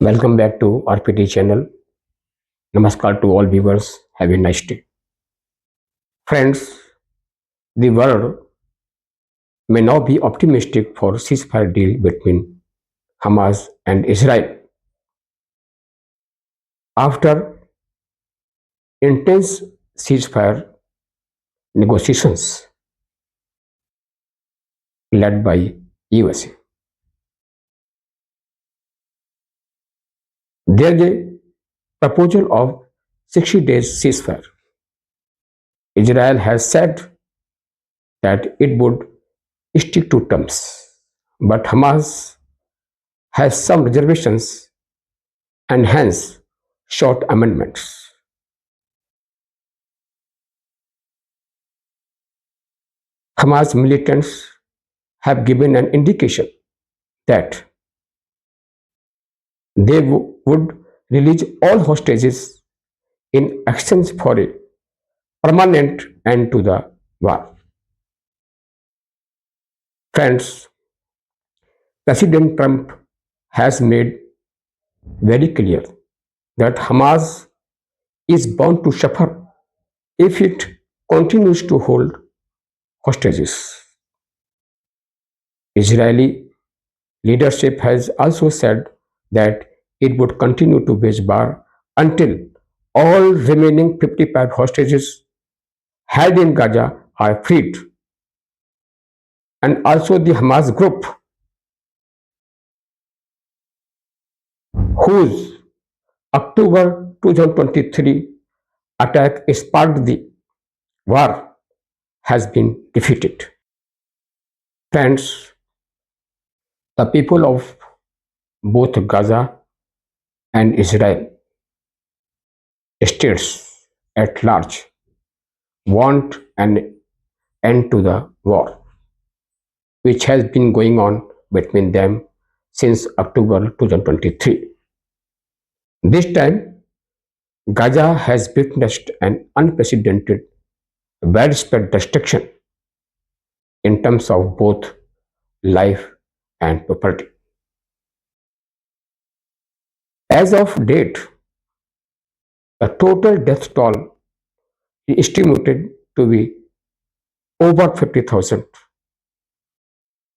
Welcome back to RPD Channel. Namaskar to all viewers. Have a nice day. Friends, the world may now be optimistic for ceasefire deal between Hamas and Israel. After intense ceasefire negotiations led by USA. There is a proposal of 60 days ceasefire. Israel has said that it would stick to terms, but Hamas has some reservations and hence short amendments. Hamas militants have given an indication that they would release all hostages in exchange for a permanent end to the war. Friends, President Trump has made very clear that Hamas is bound to suffer if it continues to hold hostages. Israeli leadership has also said that it would continue to wage war until all remaining 55 hostages held in Gaza are freed. And also the Hamas group, whose October 2023 attack sparked the war, has been defeated. Friends, the people of both Gaza and Israel states at large want an end to the war, which has been going on between them since October 2023. This time, Gaza has witnessed an unprecedented widespread destruction in terms of both life and property. As of date, the total death toll is estimated to be over 50,000,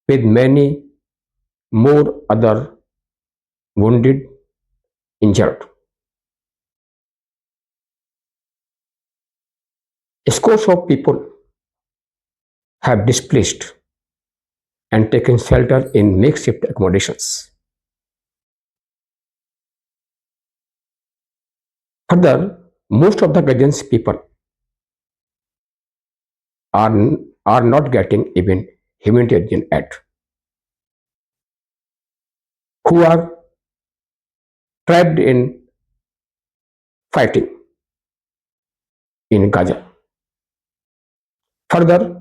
with many more other wounded, injured. Scores of people have displaced and taken shelter in makeshift accommodations. Further, most of the Gazans people are not getting even humanitarian aid, who are trapped in fighting in Gaza. Further,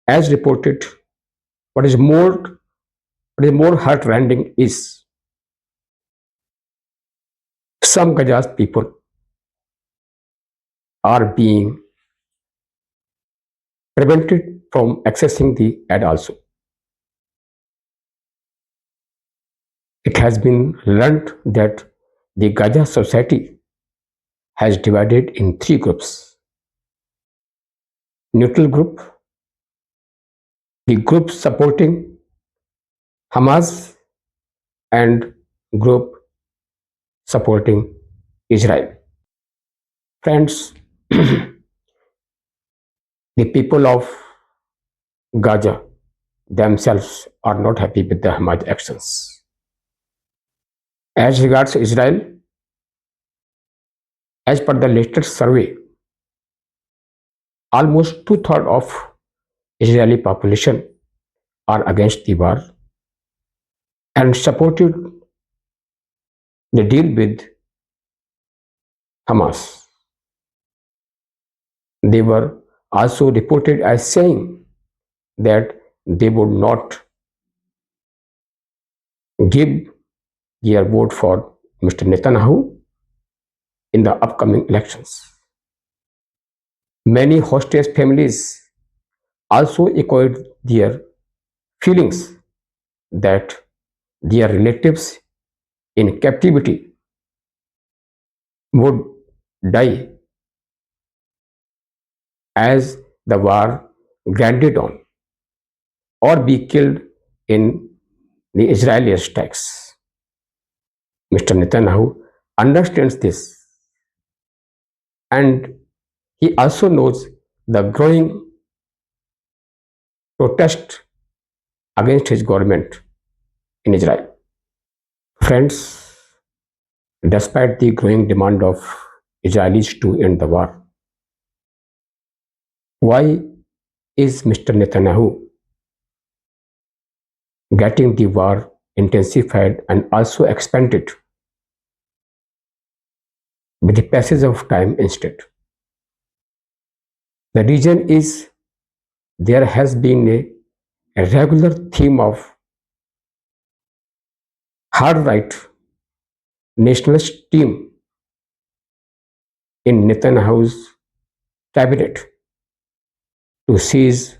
as reported, what is more heartrending is some Gaza's people are being prevented from accessing the aid also. It has been learned that the Gaza society has divided in three groups: neutral group, the group supporting Hamas, and group supporting Israel. Friends, the people of Gaza themselves are not happy with the Hamas actions. As regards Israel, as per the latest survey, almost two-thirds of Israeli population are against the war and supported the deal with Hamas. They were also reported as saying that they would not give their vote for Mr. Netanyahu in the upcoming elections. Many hostage families also echoed their feelings that their relatives in captivity would die as the war grinded on, or be killed in the Israeli attacks. Mr. Netanyahu understands this, and he also knows the growing protest against his government in Israel. Friends, despite the growing demand of Israelis to end the war, why is Mr. Netanyahu getting the war intensified and also expanded with the passage of time instead? The reason is there has been a regular theme of hard right nationalist team in Netanyahu's cabinet to seize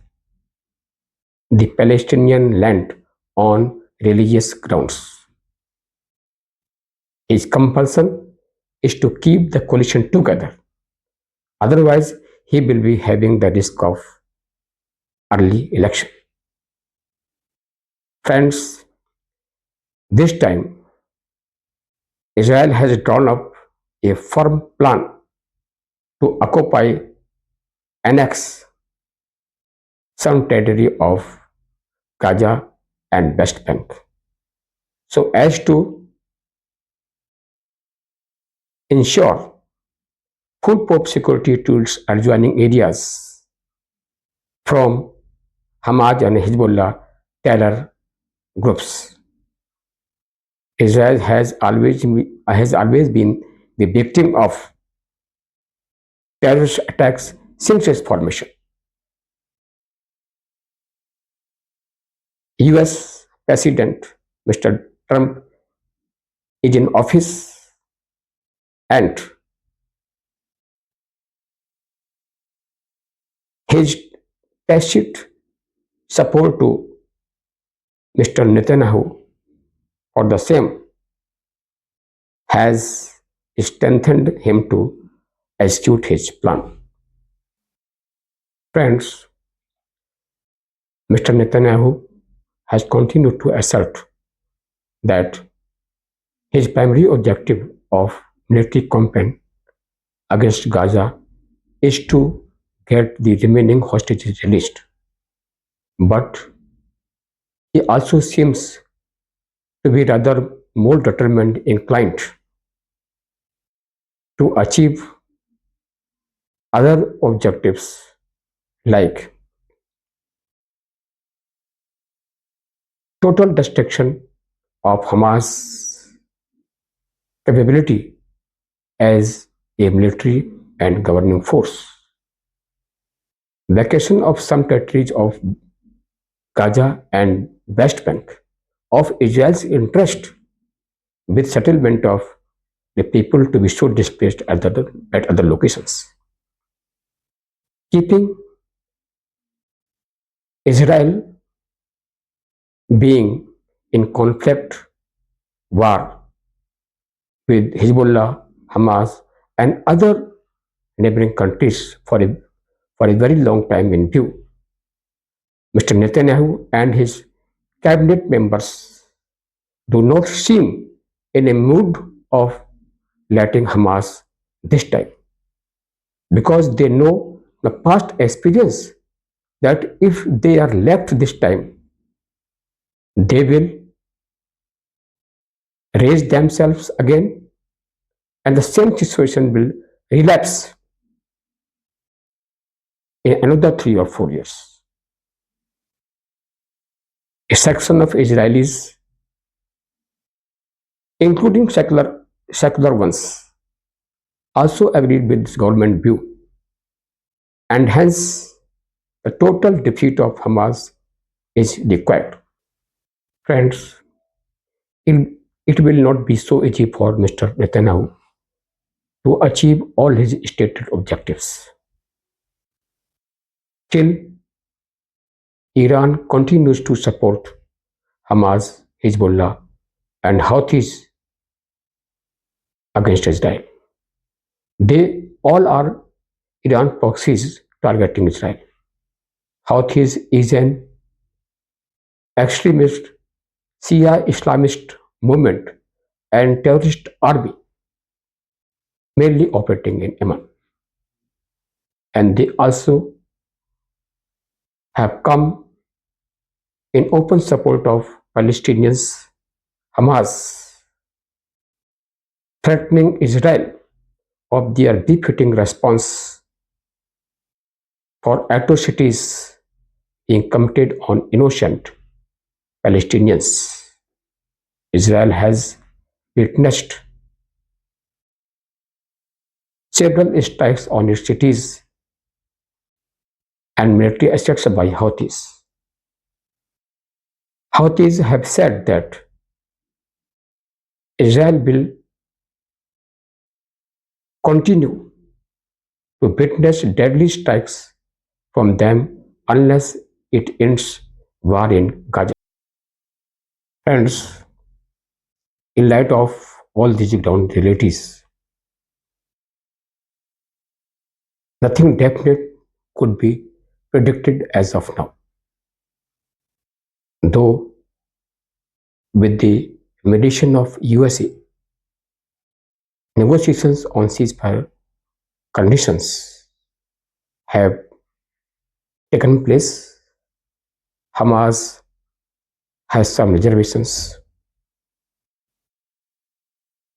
the Palestinian land on religious grounds. His compulsion is to keep the coalition together. Otherwise, he will be having the risk of early election. Friends, this time Israel has drawn up a firm plan to occupy, annex some territory of Gaza and West Bank, so as to ensure full pop security to its adjoining areas from Hamas and Hezbollah terror groups. Israel has always been the victim of terrorist attacks since its formation. US President Mr. Trump is in office, and his tacit support to Mr. Netanyahu for the same has strengthened him to execute his plan. Friends, Mr. Netanyahu has continued to assert that his primary objective of military campaign against Gaza is to get the remaining hostages released. But he also seems to be rather more determined, inclined to achieve other objectives like total destruction of Hamas capability as a military and governing force, vacation of some territories of Gaza and West Bank of Israel's interest, with settlement of the people to be so displaced at other locations, keeping Israel being in conflict war with Hezbollah, Hamas, and other neighboring countries for a very long time in view. Mr. Netanyahu and his cabinet members do not seem in a mood of letting Hamas this time, because they know the past experience that if they are left this time, they will raise themselves again, and the same situation will relapse in another 3 or 4 years. A section of Israelis, including secular ones, also agreed with this government view, and hence the total defeat of Hamas is required. Friends, it will not be so easy for Mr. Netanyahu to achieve all his stated objectives. Still, Iran continues to support Hamas, Hezbollah, and Houthis against Israel. They all are Iran proxies targeting Israel. Houthis is an extremist Shia Islamist movement and terrorist army mainly operating in Yemen. And they also have come in open support of Palestinians, Hamas, threatening Israel of their befitting response for atrocities being committed on innocent Palestinians. Israel has witnessed several strikes on its cities and military assets by Houthis. Houthis have said that Israel will continue to witness deadly strikes from them unless it ends war in Gaza. Friends, in light of all these ground realities, nothing definite could be predicted as of now. Though with the mediation of USA, negotiations on ceasefire conditions have taken place, Hamas has some reservations.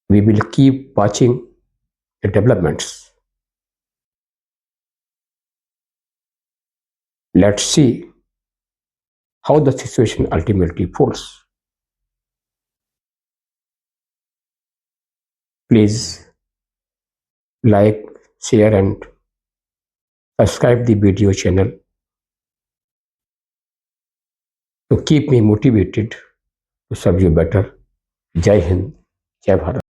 We will keep watching the developments. Let's see how the situation ultimately falls. Please like, share and subscribe the video channel to keep me motivated to serve you better. Jai Hind, Jai Bharat.